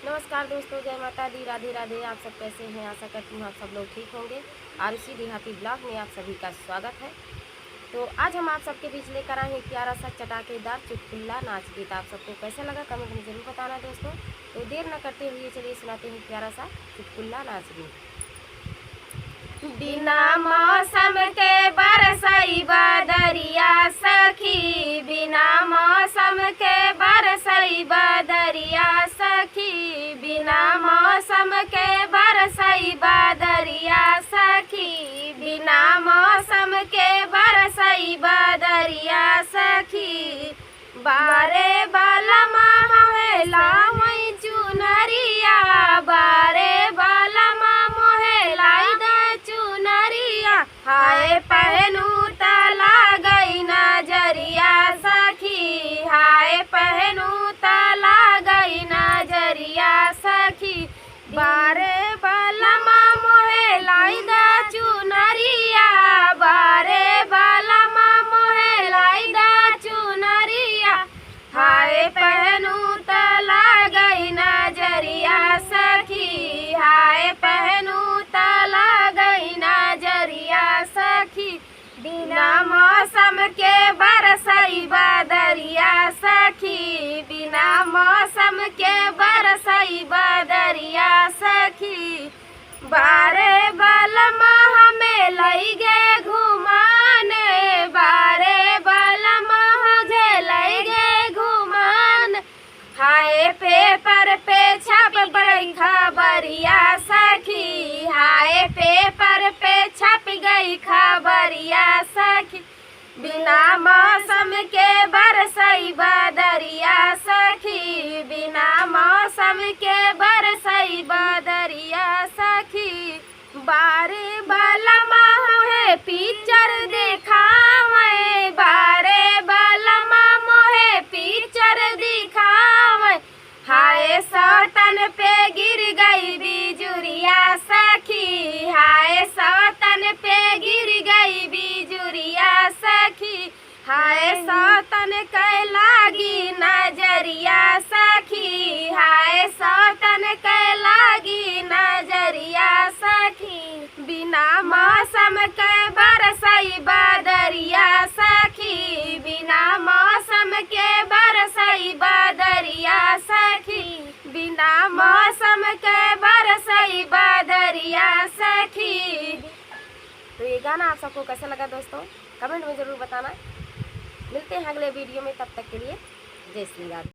नमस्कार दोस्तों, जय माता दी, राधे राधे। आप सब कैसे हैं? आशा करती हूँ आप सब लोग ठीक होंगे। आरुषि देहाती ब्लॉग में आप सभी का स्वागत है। तो आज हम आप सबके बीच लेकर आए हैं प्यारा सा चटाकेदार चुटकुला नाच गीत। आप सबको कैसा लगा कमेंट में जरूर बताना दोस्तों। तो देर न करते हुए चलिए सुनाते हैं प्यारा सा चुटकुला नाच गीत। बिना मौसम के बरसई बदरिया सखी, बिना मौसम के बरसई बदरिया सखी, बिना मौसम के बरसई बदरिया सखी, बिना मौसम के बरसई बदरिया सखी। बारे बाला मोहेला मई चुनरिया, बारे बाला मोहेला चुनरिया, हाय पहनू तला गई नजरिया सखी, हाय पहनू तला गई नजरिया सखी। बारे बलमा मोहेला चुनरिया, बारे बलमा मोहेला चुनरिया, हाय पहनू तला गई नजरिया सखी, हाय पहनू तला गई नजरिया सखी। बिना मौसम के बरसई बदरिया सखी, बिना मौसम के बरसई बदरिया सखी। बारे बलमा हमें लई गे घुमाने, बारे बलमा मुझे लई गे घुमाने, हाय पेपर पे छप गई खबरिया सखी, हाय पेपर पे छप गई खबरिया सखी। बिना मौसम के बरसई बदरिया सखी, बिना मौसम के बरसई बदरिया सखी। बारे बलमा मोहे पिक्चर दिखावे, बारे बलमा मोहे पिक्चर दिखावे, हाय सौतन पे गिर गई बिजुरिया सखी, हाय सौतन पे गिर गई बिजुरिया सखी, हाय सौतन के लागी नजरिया सखी, हाय सौतन के लागी नजरिया सखी। बिना मौसम के बरसई बदरिया सखी, बिना मौसम के बरसई बदरिया सखी, बिना मौसम के बरसई बदरिया सखी। तो ये गाना आप सबको कैसा लगा दोस्तों, कमेंट में ज़रूर बताना। मिलते हैं अगले वीडियो में, तब तक के लिए जय श्री राधे।